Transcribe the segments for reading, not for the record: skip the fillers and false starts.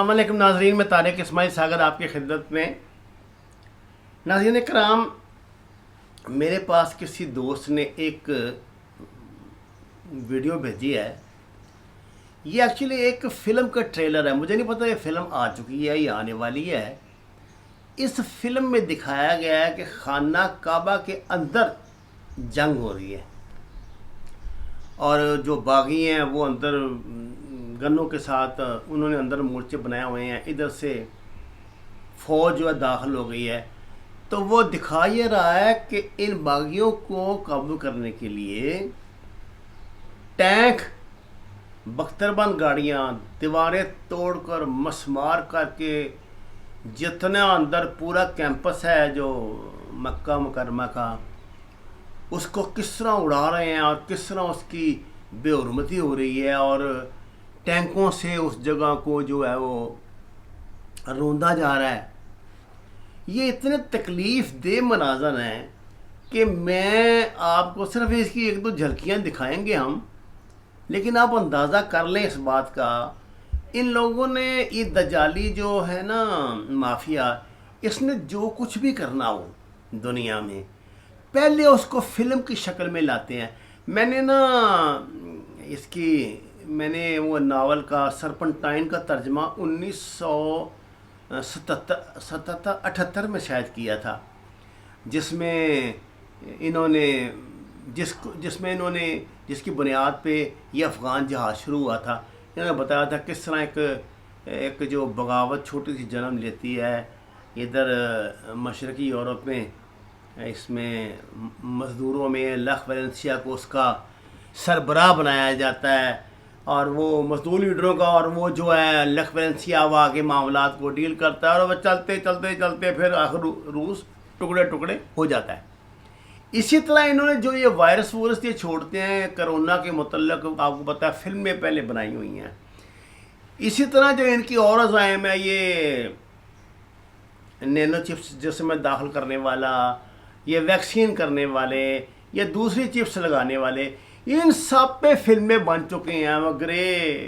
السلام علیکم ناظرین، میں طارق اسماعیل ساگر آپ کی خدمت میں۔ ناظرین کرام، میرے پاس کسی دوست نے ایک ویڈیو بھیجی ہے۔ یہ ایکچولی ایک فلم کا ٹریلر ہے، مجھے نہیں پتہ یہ فلم آ چکی ہے یا آنے والی ہے۔ اس فلم میں دکھایا گیا ہے کہ خانہ کعبہ کے اندر جنگ ہو رہی ہے اور جو باغی ہیں وہ اندر گنوں کے ساتھ انہوں نے اندر مورچے بنائے ہوئے ہیں، ادھر سے فوج جو ہے داخل ہو گئی ہے۔ تو وہ دکھا یہ رہا ہے کہ ان باغیوں کو قابو کرنے کے لیے ٹینک، بختربند گاڑیاں، دیواریں توڑ کر مسمار کر کے جتنا اندر پورا کیمپس ہے جو مکہ مکرمہ کا، اس کو کس طرح اڑا رہے ہیں اور کس طرح اس کی بے حرمتی ہو رہی ہے، اور ٹینکوں سے اس جگہ کو جو ہے وہ روندا جا رہا ہے۔ یہ اتنے تکلیف دہ مناظر ہیں کہ میں آپ کو صرف اس کی ایک دو جھلکیاں دکھائیں گے ہم، لیکن آپ اندازہ کر لیں اس بات کا، ان لوگوں نے یہ دجالی جو ہے نا مافیا، اس نے جو کچھ بھی کرنا ہو دنیا میں پہلے اس کو فلم کی شکل میں لاتے ہیں۔ میں نے نا میں نے وہ ناول کا سرپنٹائن کا ترجمہ 1978 میں شاید کیا تھا، جس میں انہوں نے جس کی بنیاد پہ یہ افغان جہاد شروع ہوا تھا۔ انہوں نے بتایا تھا کس طرح ایک جو بغاوت چھوٹی سی جنم لیتی ہے ادھر مشرقی یورپ میں، اس میں مزدوروں میں لخ ویلنسیا کو اس کا سربراہ بنایا جاتا ہے، اور وہ مزدور لیڈروں کا، اور وہ جو ہے لخ ویلنسیا وہ آگے معاملات کو ڈیل کرتا ہے، اور وہ چلتے پھر آخر روس ٹکڑے ٹکڑے ہو جاتا ہے۔ اسی طرح انہوں نے جو یہ وائرس یہ چھوڑتے ہیں کرونا کے متعلق، آپ کو پتہ ہے فلمیں پہلے بنائی ہوئی ہیں۔ اسی طرح جو ان کی اور عزائم ہے، یہ نینو چپس جسم میں داخل کرنے والا، یہ ویکسین کرنے والے، یہ دوسری چپس لگانے والے، ان سب پہ فلمیں بن چکے ہیں۔ وہ گرے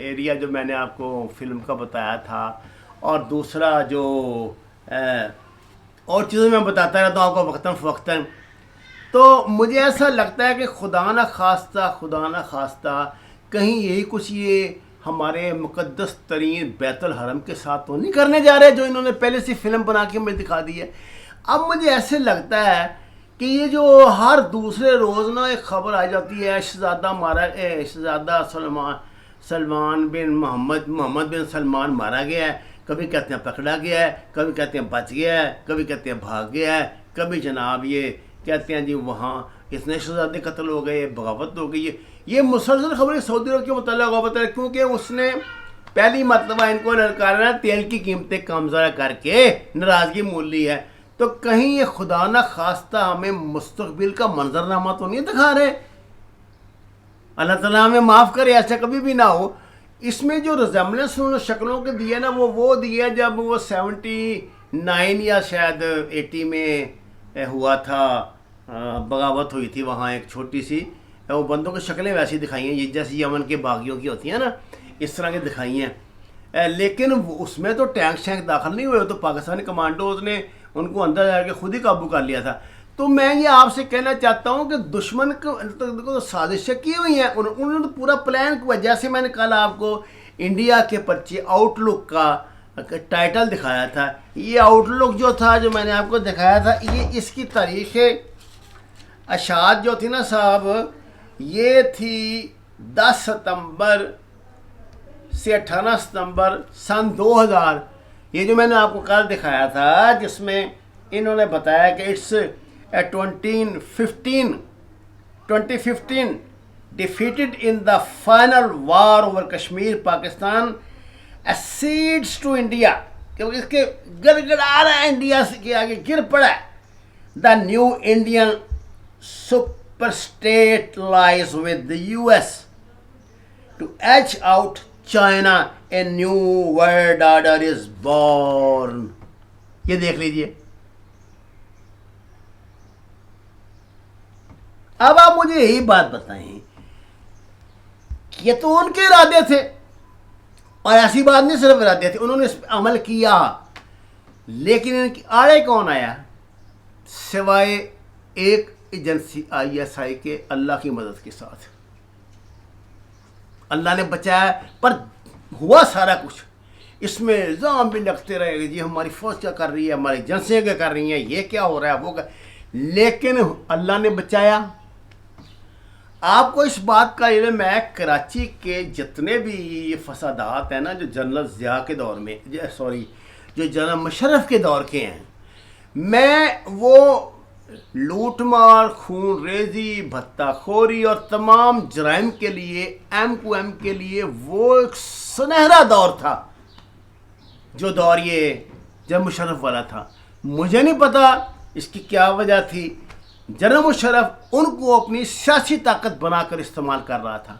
ایریا جو میں نے آپ کو فلم کا بتایا تھا، اور دوسرا جو اور چیزیں میں بتاتا رہتا ہوں آپ کو وقتاً فوقتاً۔ تو مجھے ایسا لگتا ہے کہ خدا نہ خواستہ کہیں یہی کچھ یہ ہمارے مقدس ترین بیت الحرم کے ساتھ تو نہیں کرنے جا رہے جو انہوں نے پہلے سے فلم بنا کے ہمیں دکھا دی ہے۔ اب مجھے ایسے لگتا ہے کہ یہ جو ہر دوسرے روز نا ایک خبر آ جاتی ہے شہزادہ سلمان بن محمد بن سلمان مارا گیا ہے، کبھی کہتے ہیں پکڑا گیا ہے، کبھی کہتے ہیں بچ گیا ہے، کبھی کہتے ہیں بھاگ گیا ہے، کبھی جناب یہ کہتے ہیں جی وہاں اتنے شہزادے قتل ہو گئے، بغاوت ہو گئی ہے۔ یہ مسلسل خبریں سعودی عرب کے متعلق ہوتا ہے، کیونکہ اس نے پہلی مرتبہ ان کو للکارا تیل کی قیمتیں کم زیادہ کر کے ناراضگی مول لی ہے۔ تو کہیں یہ خدا نہ خواستہ ہمیں مستقبل کا منظرنامہ تو نہیں دکھا رہے؟ اللہ تعالیٰ ہمیں معاف کرے، ایسا کبھی بھی نہ ہو۔ اس میں جو ریزمبلنس انہوں نے شکلوں کے دیے نا، وہ دیے جب وہ 79 یا شاید 80 میں ہوا تھا، بغاوت ہوئی تھی وہاں ایک چھوٹی سی، وہ بندوں کی شکلیں ویسی دکھائی ہیں جیسے یمن کے باغیوں کی ہوتی ہیں نا، اس طرح کی دکھائی ہیں، لیکن اس میں تو ٹینک شینک داخل نہیں ہوئے، تو پاکستانی کمانڈوز نے ان کو اندر جا کے خود ہی قابو کر لیا تھا۔ تو میں یہ آپ سے کہنا چاہتا ہوں کہ دشمن کو سازشیں کی ہوئی ہیں، انہوں نے پورا پلان کیا۔ جیسے میں نے کل آپ کو انڈیا کے پرچے آؤٹ لک کا ٹائٹل دکھایا تھا، یہ آؤٹ لک جو تھا جو میں نے آپ کو دکھایا تھا، یہ اس کی تاریخ اشاعت جو تھی نا صاحب، یہ تھی 10 ستمبر سے 18 ستمبر سن 2000۔ یہ جو میں نے آپ کو کل دکھایا تھا جس میں انہوں نے بتایا کہ it's 2015 defeated in the final war over Kashmir, Pakistan accedes to India، کہ اس کے گڑگڑا رہا ہے، انڈیا سے کے آگے گر پڑا ہے۔ The new Indian superstate lies with the US to edge out China. A new world order is born۔ یہ دیکھ لیجئے۔ اب آپ مجھے یہی بات بتائیں، یہ تو ان کے ارادے تھے، اور ایسی بات نہیں صرف ارادے تھے، انہوں نے اس پہ عمل کیا، لیکن ان کی آڑے کون آیا سوائے ایک ایجنسی ISI کے، اللہ کی مدد کے ساتھ اللہ نے بچایا۔ پر ہوا سارا کچھ، اس میں الزام بھی لگتے رہے کہ جی ہماری فوج کیا کر رہی ہے، ہماری ایجنسیاں کیا کر رہی ہیں، یہ کیا ہو رہا ہے، وہ کیا، لیکن اللہ نے بچایا۔ آپ کو اس بات کا علم ہے کراچی کے جتنے بھی یہ فسادات ہیں نا جو جنرل ضیاء کے دور میں، جو جنرل مشرف کے دور کے ہیں، میں وہ لوٹ مار، خون ریزی، بھتہ خوری اور تمام جرائم کے لیے M کے لیے وہ ایک سنہرا دور تھا جو دور یہ جنرل مشرف والا تھا۔ مجھے نہیں پتا اس کی کیا وجہ تھی، جنرل مشرف ان کو اپنی سیاسی طاقت بنا کر استعمال کر رہا تھا۔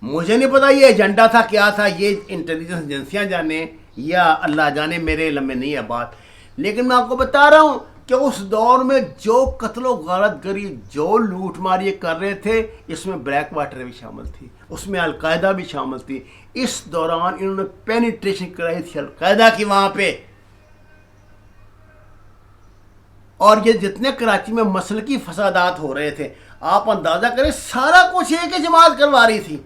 مجھے نہیں پتا یہ ایجنڈا تھا کیا تھا، یہ انٹیلیجنس ایجنسیاں جانے یا اللہ جانے، میرے علم میں نہیں ہے بات، لیکن میں آپ کو بتا رہا ہوں کہ اس دور میں جو قتل و غارت گری، جو لوٹ مار یہ کر رہے تھے، اس میں بلیک واٹر بھی شامل تھی، اس میں القاعدہ بھی شامل تھی۔ اس دوران انہوں نے پینیٹریشن کرائی تھی القاعدہ کی وہاں پہ، اور یہ جتنے کراچی میں مسلکی فسادات ہو رہے تھے آپ اندازہ کریں، سارا کچھ ایک ہی جماعت کروا رہی تھی۔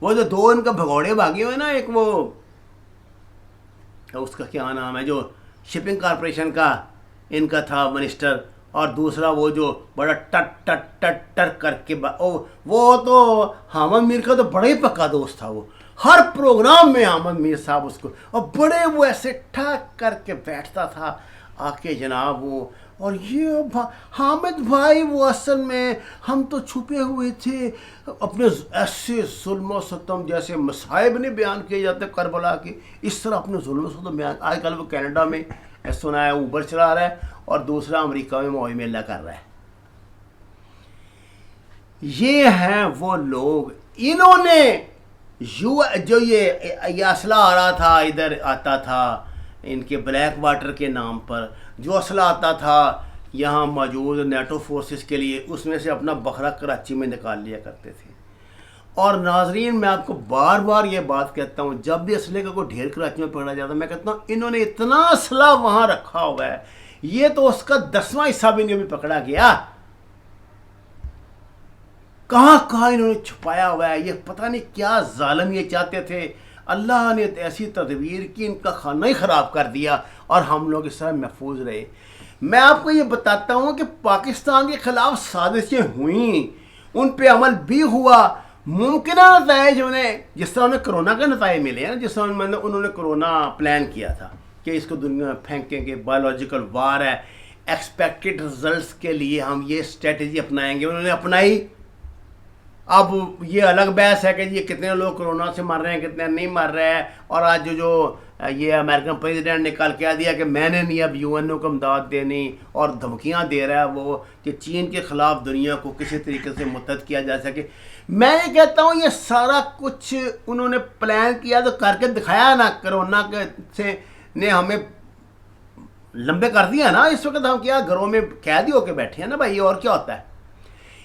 وہ جو دو ان کا بھگوڑے بھاگے ہوئے نا، ایک وہ اس کا کیا نام ہے جو شپنگ کارپوریشن کا ان کا تھا منسٹر، اور دوسرا وہ جو بڑا ٹٹ ٹٹ ٹٹ ٹر کر کے وہ تو حامد میر کا تو بڑا ہی پکا دوست تھا، وہ ہر پروگرام میں حامد میر صاحب اس کو، اور بڑے وہ ایسے ٹھک کر کے بیٹھتا تھا آ کے جناب وہ، اور یہ حامد بھائی وہ اصل میں ہم تو چھپے ہوئے تھے، اپنے ایسے ظلم و ستم جیسے مصائب نے بیان کیے جاتے کربلا کے، اس طرح اپنے ظلم و ستم بیان۔ آج کل وہ کینیڈا میں سنا ہے اوبر چلا رہا ہے، اور دوسرا امریکہ میں معاوی میلہ کر رہا ہے۔ یہ ہیں وہ لوگ، انہوں نے جو یہ اسلحہ آ رہا تھا، ادھر آتا تھا ان کے بلیک واٹر کے نام پر، جو اسلحہ آتا تھا یہاں موجود نیٹو فورسز کے لیے، اس میں سے اپنا بکرا کراچی میں نکال لیا کرتے تھے۔ اور ناظرین میں آپ کو بار بار یہ بات کہتا ہوں، جب بھی اسلحے کا کوئی ڈھیر کراچی میں پکڑا جاتا ہے، میں کہتا ہوں انہوں نے اتنا اسلحہ وہاں رکھا ہوا ہے، یہ تو اس کا 10واں حصہ بھی نہیں ابھی پکڑا گیا، کہاں کہاں انہوں نے چھپایا ہوا ہے۔ یہ پتہ نہیں کیا ظالم یہ چاہتے تھے، اللہ نے ایسی تدبیر کی، ان کا کھانا ہی خراب کر دیا، اور ہم لوگ اس طرح محفوظ رہے۔ میں آپ کو یہ بتاتا ہوں کہ پاکستان کے خلاف سازشیں ہوئیں، ان پہ عمل بھی ہوا، ممکنہ نتائج انہیں، جس طرح انہیں کرونا کے نتائج ملے ہیں، جس طرح انہوں نے کرونا پلان کیا تھا کہ اس کو دنیا میں پھینکیں گے، بایولوجیکل وار ہے، ایکسپیکٹڈ رزلٹس کے لیے ہم یہ اسٹریٹجی اپنائیں گے، انہوں نے اپنائی۔ اب یہ الگ بحث ہے کہ یہ کتنے لوگ کرونا سے مر رہے ہیں، کتنے نہیں مر رہے ہیں، اور آج جو یہ امریکن پریزیڈنٹ نے کل کہہ دیا کہ میں نے نہیں اب UN کو امداد دینی، اور دھمکیاں دے رہا ہے وہ کہ چین کے خلاف دنیا کو کسی طریقے سے متحد کیا جا سکے۔ میں یہ کہتا ہوں یہ سارا کچھ انہوں نے پلان کیا تو کر کے دکھایا نا، کرونا سے نے ہمیں لمبے کر دیا نا، اس وقت ہم کیا گھروں میں قیدی ہو کے بیٹھے ہیں نا بھائی، اور کیا ہوتا ہے۔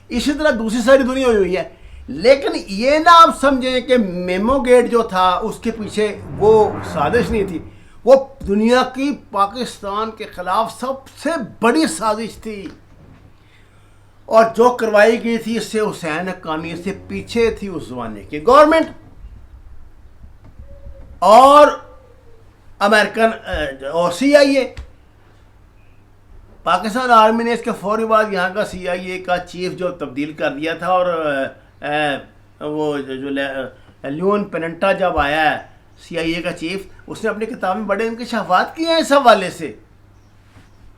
اسی طرح دوسری ساری دنیا ہوئی ہے، لیکن یہ نہ آپ سمجھیں کہ میمو گیٹ جو تھا اس کے پیچھے وہ سازش نہیں تھی، وہ دنیا کی پاکستان کے خلاف سب سے بڑی سازش تھی، اور جو کروائی گئی تھی اس سے حسین حقانی سے پیچھے تھی اس زمانے کی گورنمنٹ، اور امریکن اور CIA۔ پاکستان آرمی نے اس کے فوری بعد یہاں کا CIA کا چیف جو تبدیل کر دیا تھا، اور وہ جو لیون پیننٹا جب آیا ہے CIA کا چیف، اس نے اپنی کتاب میں بڑے انکشافات کیے ہیں اس حوالے سے۔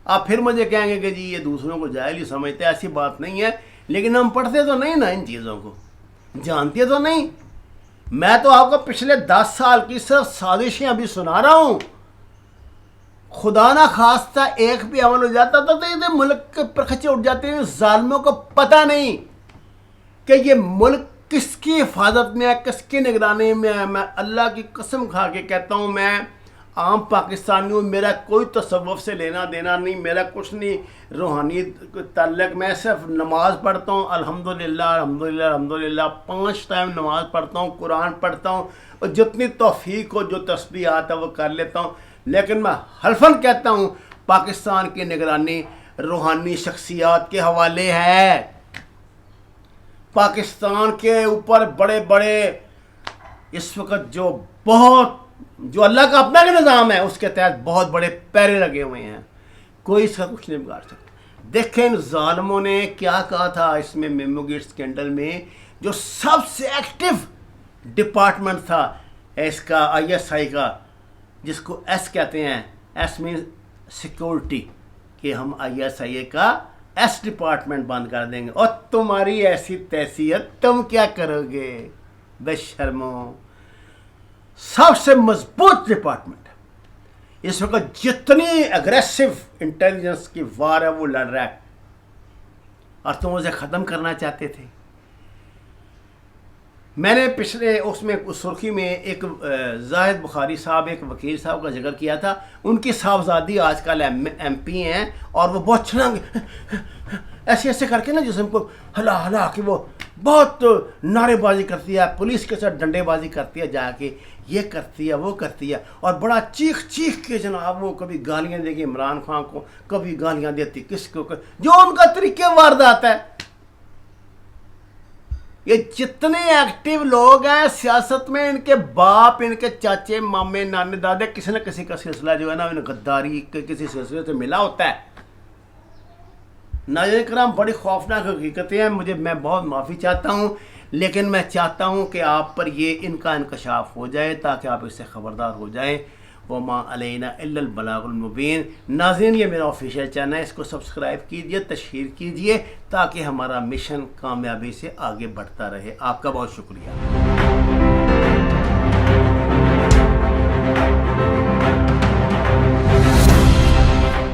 آپ پھر مجھے کہیں گے کہ جی یہ دوسروں کو جاہل ہی سمجھتے ہیں، ایسی بات نہیں ہے، لیکن ہم پڑھتے تو نہیں نا ان چیزوں کو، جانتے تو نہیں۔ میں تو آپ کو پچھلے 10 سال کی صرف سازشیں ابھی سنا رہا ہوں، خدا نہ خواستہ ایک بھی عمل ہو جاتا تو یہ ملک کے پرخچے اٹھ جاتے ہیں۔ ظالموں کو پتہ نہیں کہ یہ ملک کس کی حفاظت میں ہے، کس کی نگرانی میں ہے۔ میں اللہ کی قسم کھا کے کہتا ہوں، میں عام پاکستانی ہوں، میرا کوئی تصوف سے لینا دینا نہیں، میرا کچھ نہیں روحانی تعلق. میں صرف نماز پڑھتا ہوں الحمدللہ الحمدللہ الحمدللہ، 5 ٹائم نماز پڑھتا ہوں، قرآن پڑھتا ہوں، اور جتنی توفیق ہو جو تسبیحات ہے وہ کر لیتا ہوں. لیکن میں حلفاً کہتا ہوں پاکستان کی نگرانی روحانی شخصیات کے حوالے ہے. پاکستان کے اوپر بڑے بڑے اس وقت جو اللہ کا اپنا بھی نظام ہے اس کے تحت بہت بڑے پیرے لگے ہوئے ہیں، کوئی اس کا کچھ نہیں بگاڑ سکتا. دیکھیں ان ظالموں نے کیا کہا تھا اس میں میمو گیٹ اسکینڈل میں. جو سب سے ایکٹیو ڈپارٹمنٹ تھا اس کا ISI کا، جس کو ایس کہتے ہیں، ایس مین سیکورٹی، کہ ہم ISI کا ایس ڈپارٹمنٹ بند کر دیں گے اور تمہاری ایسی تیسیت تم کیا کرو گے بے شرمو. سب سے مضبوط ڈپارٹمنٹ اس وقت جتنی اگریسو انٹیلیجنس کی وار ہے وہ لڑ رہا ہے، اور تم اسے ختم کرنا چاہتے تھے. میں نے پچھلے اس میں سرخی میں ایک زاہد بخاری صاحب، ایک وکیل صاحب کا ذکر کیا تھا. ان کی صاحبزادی آج کل MP ہیں، اور وہ بہت چھلانگ ایسے ایسے کر کے نا جسم کو ہلا ہلا کے وہ بہت نعرے بازی کرتی ہے، پولیس کے ساتھ ڈنڈے بازی کرتی ہے، جا کے یہ کرتی ہے وہ کرتی ہے، اور بڑا چیخ چیخ کے جناب وہ کبھی گالیاں دے گی عمران خان کو، کبھی گالیاں دیتی کس کو، جو ان کا طریقہ واردات ہے. یہ جتنے ایکٹیو لوگ ہیں سیاست میں، ان کے باپ، ان کے چاچے، مامے، نانے، دادے، کسی نہ کسی کا سلسلہ جو ہے نا ان غداری کے کسی سلسلے سے ملا ہوتا ہے. ناظرین کرام، بڑی خوفناک حقیقتیں ہیں. میں بہت معافی چاہتا ہوں، لیکن میں چاہتا ہوں کہ آپ پر یہ ان کا انکشاف ہو جائے تاکہ آپ اس سے خبردار ہو جائیں. وما علینا الا البلاغ المبین. ناظرین یہ میرا آفیشیل چینل ہے، اس کو سبسکرائب کیجئے، تشہیر کیجئے تاکہ ہمارا مشن کامیابی سے آگے بڑھتا رہے. آپ کا بہت شکریہ.